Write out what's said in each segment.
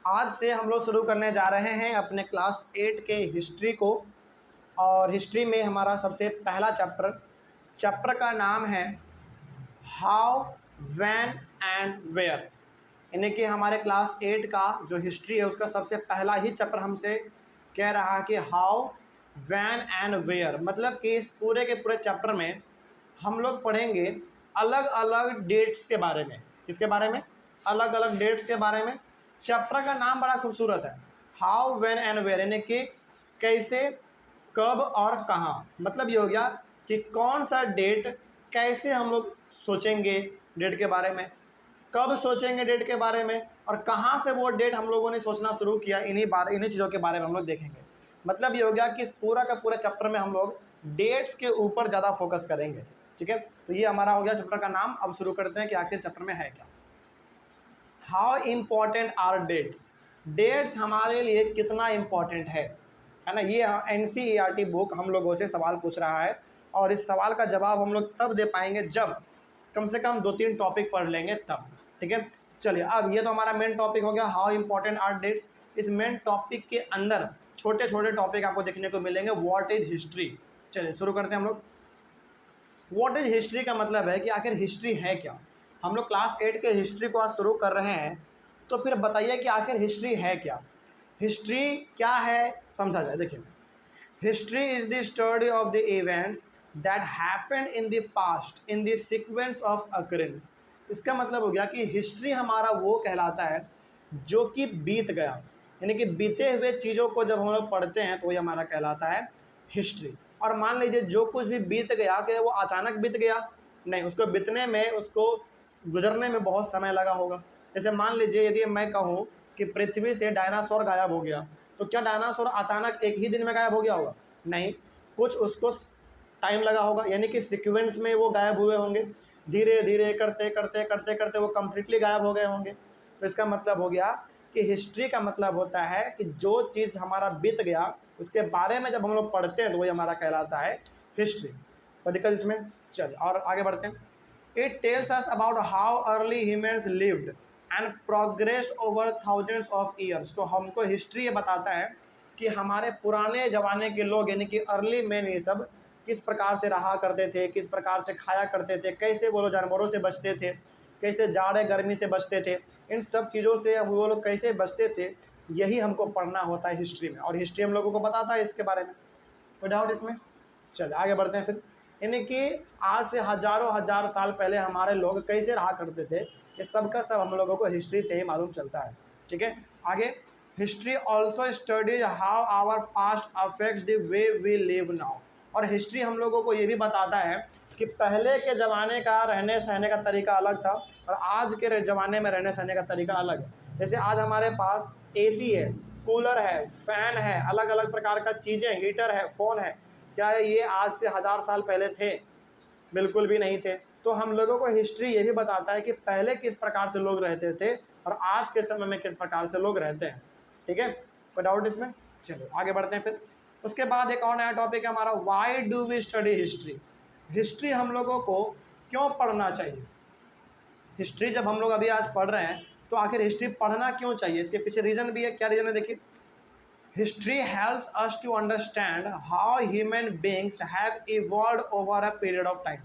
आज से हम लोग शुरू करने जा रहे हैं अपने क्लास 8 के हिस्ट्री को। और हिस्ट्री में हमारा सबसे पहला चैप्टर का नाम है हाउ, व्हेन एंड वेयर। यानी कि हमारे क्लास 8 का जो हिस्ट्री है उसका सबसे पहला ही चैप्टर हमसे कह रहा है कि हाउ, व्हेन एंड वेयर। मतलब कि इस पूरे के पूरे चैप्टर में हम लोग पढ़ेंगे अलग अलग डेट्स के बारे में। किसके बारे में? अलग अलग डेट्स के बारे में। चैप्टर का नाम बड़ा खूबसूरत है, हाउ, व्हेन एंड वेयर, यानी कि कैसे, कब और कहाँ। मतलब ये हो गया कि कौन सा डेट, कैसे हम लोग सोचेंगे डेट के बारे में, कब सोचेंगे डेट के बारे में, और कहाँ से वो डेट हम लोगों ने सोचना शुरू किया। इन्हीं चीज़ों के बारे में हम लोग देखेंगे। मतलब ये हो गया कि इस पूरा का पूरा चैप्टर में हम लोग डेट्स के ऊपर ज़्यादा फोकस करेंगे। ठीक है, तो ये हमारा हो गया चैप्टर का नाम। अब शुरू करते हैं कि आखिर चैप्टर में है क्या। How important are debts. Debts हमारे लिए कितना इम्पॉर्टेंट है ना। ये NCERT बुक हम लोगों से सवाल पूछ रहा है, और इस सवाल का जवाब हम लोग तब दे पाएंगे जब कम से कम 2-3 टॉपिक पढ़ लेंगे तब। ठीक है, चलिए अब ये तो हमारा मेन टॉपिक हो गया हाउ इम्पॉर्टेंट आर डेट्स। इस मेन टॉपिक के अंदर छोटे छोटे टॉपिक आपको देखने को मिलेंगे। What is history. चलिए शुरू करते हैं हम लोग। व्हाट इज हिस्ट्री का मतलब है कि आखिर हिस्ट्री है क्या। हम लोग क्लास 8 के हिस्ट्री को आज शुरू कर रहे हैं, तो फिर बताइए कि आखिर हिस्ट्री है क्या। हिस्ट्री क्या है समझा जाए। देखिए, history is the study of the events that happened in the past in the sequence of occurrence. इसका मतलब हो गया कि हिस्ट्री हमारा वो कहलाता है जो कि बीत गया, यानी कि बीते हुए चीज़ों को जब हम लोग पढ़ते हैं तो ये हमारा कहलाता है हिस्ट्री। और मान लीजिए जो कुछ भी बीत गया कि वो अचानक बीत गया नहीं, उसको बीतने में, उसको गुजरने में बहुत समय लगा होगा। जैसे मान लीजिए यदि मैं कहूँ कि पृथ्वी से डायनासोर गायब हो गया, तो क्या डायनासोर अचानक एक ही दिन में गायब हो गया होगा? नहीं, कुछ उसको टाइम लगा होगा, यानी कि सीक्वेंस में वो गायब हुए होंगे। धीरे धीरे करते करते करते करते वो कम्प्लीटली गायब हो गए होंगे। तो इसका मतलब हो गया कि हिस्ट्री का मतलब होता है कि जो चीज़ हमारा बीत गया उसके बारे में जब हम लोग पढ़ते हैं तो वही हमारा कहलाता है हिस्ट्री। कोई दिक्कत इसमें? चलिए और आगे बढ़ते हैं। It tells us about how early humans lived and progress over thousands of years. तो हमको हिस्ट्री ये बताता है कि हमारे पुराने ज़माने के लोग, यानी कि अर्ली मैन, ये सब किस प्रकार से रहा करते थे, किस प्रकार से खाया करते थे, कैसे वो लोग जानवरों से बचते थे, कैसे जाड़े गर्मी से बचते थे, इन सब चीज़ों से वो लोग कैसे बचते थे, यही हमको पढ़ना होता है हिस्ट्री में। और हिस्ट्री हम लोगों को बताता है इसके बारे में। कोई डाउट इसमें? चलिए आगे बढ़ते हैं फिर। यानी कि आज से हजारों हजार साल पहले हमारे लोग कैसे रहा करते थे, ये सब का सब हम लोगों को हिस्ट्री से ही मालूम चलता है। ठीक है, आगे। History also studies how our past affects the way we live now. और हिस्ट्री हम लोगों को ये भी बताता है कि पहले के ज़माने का रहने सहने का तरीका अलग था और आज के ज़माने में रहने सहने का तरीका अलग है। जैसे आज हमारे पास AC है, कूलर है, फ़ैन है, अलग अलग प्रकार का चीज़ें, हीटर है, फ़ोन है। क्या ये आज से 1000 साल पहले थे? बिल्कुल भी नहीं थे। तो हम लोगों को हिस्ट्री ये भी बताता है कि पहले किस प्रकार से लोग रहते थे और आज के समय में किस प्रकार से लोग रहते हैं। ठीक है, कोई डाउट इसमें? चलिए आगे बढ़ते हैं फिर। उसके बाद एक और नया टॉपिक है हमारा, why do we study history. History हम लोगों को क्यों पढ़ना चाहिए। हिस्ट्री जब हम लोग अभी आज पढ़ रहे हैं तो आखिर हिस्ट्री पढ़ना क्यों चाहिए, इसके पीछे रीज़न भी है। क्या रीज़न है देखिए। History helps us to understand how human beings have evolved over a period of time.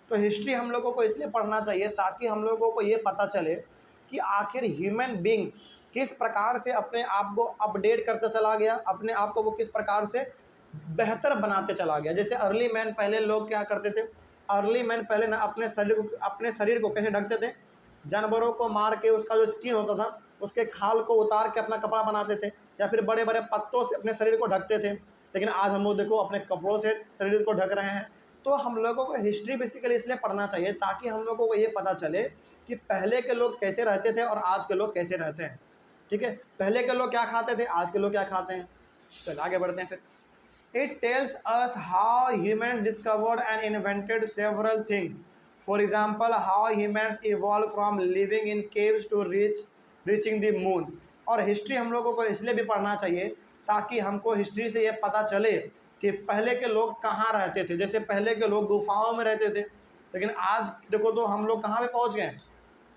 तो हिस्ट्री हम लोगों को इसलिए पढ़ना चाहिए ताकि हम लोगों को ये पता चले कि आखिर ह्यूमन बीइंग किस प्रकार से अपने आप को अपडेट करते चला गया, अपने आप को वो किस प्रकार से बेहतर बनाते चला गया। जैसे अर्ली मैन, पहले लोग क्या करते थे, अर्ली मैन पहले ना अपने शरीर को कैसे ढकते थे, जानवरों को मार के उसका जो स्किन होता था उसके खाल को उतार के अपना कपड़ा बनाते थे, या फिर बड़े बड़े पत्तों से अपने शरीर को ढकते थे। लेकिन आज हम लोग देखो अपने कपड़ों से शरीर को ढक रहे हैं। तो हम लोगों को हिस्ट्री बेसिकली इसलिए पढ़ना चाहिए ताकि हम लोगों को ये पता चले कि पहले के लोग कैसे रहते थे और आज के लोग कैसे रहते हैं। ठीक है, पहले के लोग क्या खाते थे, आज के लोग क्या खाते हैं। चल आगे बढ़ते हैं फिर। It tells us how human discovered and invented several things. For example how humans evolve from living in caves to reaching the moon. और हिस्ट्री हम लोगों को इसलिए भी पढ़ना चाहिए ताकि हमको हिस्ट्री से ये पता चले कि पहले के लोग कहाँ रहते थे। जैसे पहले के लोग गुफाओं में रहते थे, लेकिन आज देखो तो हम लोग कहाँ पे पहुँच गए।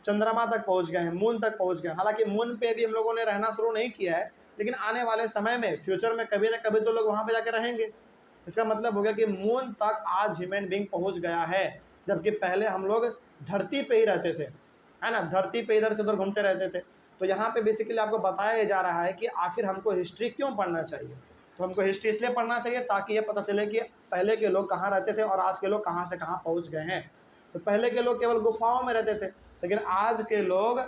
चंद्रमा तक पहुंच गए हैं, मून तक पहुंच गए हैं। हालांकि मून पे भी हम लोगों ने रहना शुरू नहीं किया है, लेकिन आने वाले समय में फ्यूचर में कभी ना कभी तो लोग वहां पे जाके रहेंगे। इसका मतलब हो गया कि मून तक आज ह्यूमन बींग पहुंच गया है, जबकि पहले हम लोग धरती पे ही रहते थे, है ना, धरती पे इधर से उधर घूमते रहते थे। तो यहाँ पे बेसिकली आपको बताया जा रहा है कि आखिर हमको हिस्ट्री क्यों पढ़ना चाहिए। तो हमको हिस्ट्री इसलिए पढ़ना चाहिए ताकि ये पता चले कि पहले के लोग कहाँ रहते थे और आज के लोग कहाँ से कहाँ पहुँच गए हैं। तो पहले के लोग केवल गुफाओं में रहते थे, लेकिन आज के लोग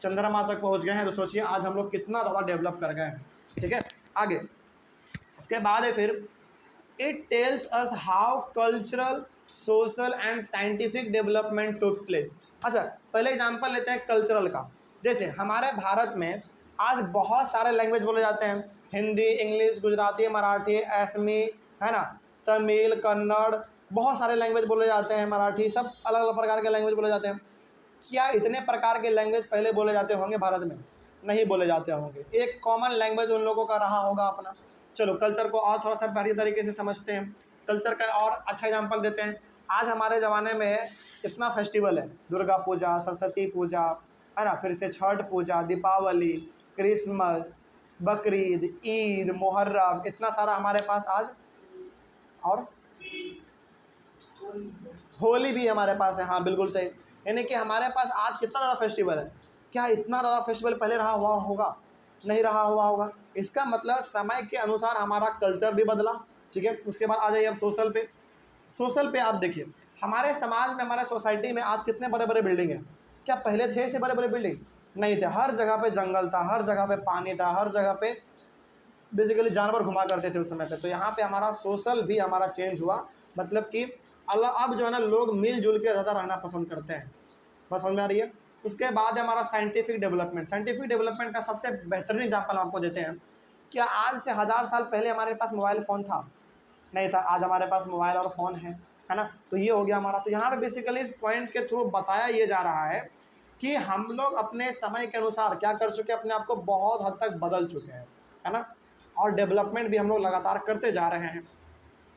चंद्रमा तक पहुँच गए हैं। तो सोचिए आज हम लोग कितना ज़्यादा डेवलप कर गए हैं। ठीक है, आगे उसके बाद है फिर it tells us how cultural, social and scientific development took place. अच्छा, पहले एग्जांपल लेते हैं कल्चरल का। जैसे हमारे भारत में आज बहुत सारे लैंग्वेज बोले जाते हैं, हिंदी, इंग्लिश, गुजराती, मराठी, असमी, है ना, तमिल, कन्नड़, बहुत सारे लैंग्वेज बोले जाते हैं, मराठी, सब अलग अलग प्रकार के लैंग्वेज बोले जाते हैं। क्या इतने प्रकार के लैंग्वेज पहले बोले जाते होंगे भारत में? नहीं बोले जाते होंगे। एक कॉमन लैंग्वेज उन लोगों का रहा होगा अपना। चलो कल्चर को और थोड़ा सा बेहतर तरीके से समझते हैं। कल्चर का और अच्छा एग्जांपल देते हैं। आज हमारे ज़माने में इतना फेस्टिवल है, दुर्गा पूजा, सरस्वती पूजा, है ना, फिर से छठ पूजा, दीपावली, क्रिसमस, बकरीद, ईद, मुहर्रम, इतना सारा हमारे पास आज। और होली भी हमारे पास है। हाँ बिल्कुल सही, यानी कि हमारे पास आज कितना ज़्यादा फेस्टिवल है। क्या इतना ज़्यादा फेस्टिवल पहले रहा हुआ होगा? नहीं रहा हुआ होगा। इसका मतलब समय के अनुसार हमारा कल्चर भी बदला। ठीक है, उसके बाद आ जाइए अब सोशल पे। सोशल पे आप देखिए हमारे समाज में, हमारे सोसाइटी में आज कितने बड़े बड़े बिल्डिंग हैं। क्या पहले थे ऐसे बड़े बड़े बिल्डिंग? नहीं थे। हर जगह पे जंगल था, हर जगह पे पानी था, हर जगह पे बेसिकली जानवर घुमा करते थे उस समय पे। तो यहाँ पे हमारा सोशल भी हमारा चेंज हुआ, मतलब कि अब जो है ना लोग मिलजुल के ज़्यादा रहना पसंद करते हैं। बस समझ में आ रही है। उसके बाद है हमारा साइंटिफिक डेवलपमेंट। साइंटिफिक डेवलपमेंट का सबसे बेहतरीन एग्जाम्पल हम आपको देते हैं। क्या आज से 1000 साल पहले हमारे पास मोबाइल फ़ोन था? नहीं था। आज हमारे पास मोबाइल और फ़ोन है ना। तो ये हो गया हमारा। तो यहाँ पे बेसिकली इस पॉइंट के थ्रू बताया ये जा रहा है कि हम लोग अपने समय के अनुसार क्या कर चुके हैं, अपने आप को बहुत हद तक बदल चुके हैं, है ना, और डेवलपमेंट भी हम लोग लगातार करते जा रहे हैं।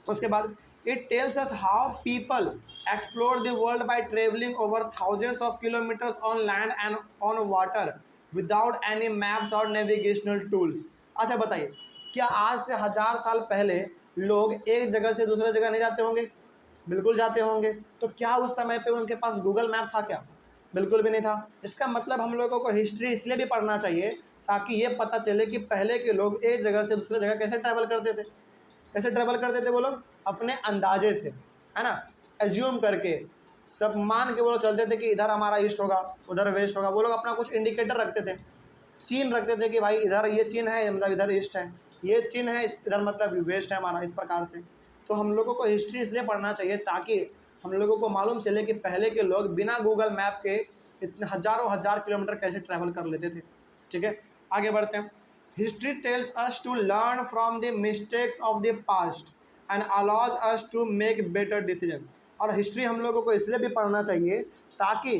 उसके बाद it tells us how people explore the world by travelling over thousands of kilometres on land and on water without any maps और नेविगेशनल टूल्स। अच्छा बताइए, क्या आज से 1000 साल पहले लोग एक जगह से दूसरे जगह नहीं जाते होंगे? बिल्कुल जाते होंगे। तो क्या उस समय पे उनके पास गूगल मैप था क्या? बिल्कुल भी नहीं था। इसका मतलब हम लोगों को हिस्ट्री इसलिए भी पढ़ना चाहिए ताकि ये पता चले कि पहले के लोग एक जगह से दूसरे जगह कैसे ट्रैवल करते थे। कैसे ट्रैवल करते थे वो लोग? अपने अंदाजे से, है ना, एज्यूम करके, सब मान के वो लोग चलते थे कि इधर हमारा ईस्ट होगा, उधर वेस्ट होगा। वो लोग अपना कुछ इंडिकेटर रखते थे, चिन्ह रखते थे कि भाई इधर ये चिन्ह है मतलब इधर ईस्ट है, ये चिन्ह है इधर मतलब वेस्ट है हमारा, इस प्रकार से। तो हम लोगों को हिस्ट्री इसलिए पढ़ना चाहिए ताकि हम लोगों को मालूम चले कि पहले के लोग बिना गूगल मैप के इतने हज़ारों हज़ार किलोमीटर कैसे ट्रैवल कर लेते थे। ठीक है, आगे बढ़ते हैं। History tells us to learn from the mistakes of the past and allows us to make better decision. और हिस्ट्री हम लोगों को इसलिए भी पढ़ना चाहिए ताकि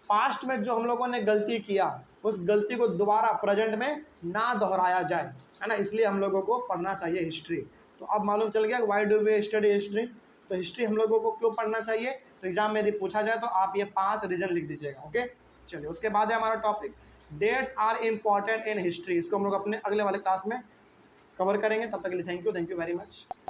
पास्ट में जो हम लोगों ने गलती किया उस गलती को दोबारा प्रेजेंट में ना दोहराया जाए, है ना। इसलिए हम लोगों को पढ़ना चाहिए हिस्ट्री। तो अब मालूम चल गया why do we study history. तो हिस्ट्री हम लोगों को क्यों पढ़ना चाहिए, तो एग्जाम में यदि पूछा जाए तो आप ये 5 रीजन लिख दीजिएगा। ओके, चलिए उसके बाद है हमारा topic dates are important in history. इसको हम लोग अपने अगले वाले क्लास में कवर करेंगे। तब तक के लिए थैंक यू वेरी मच।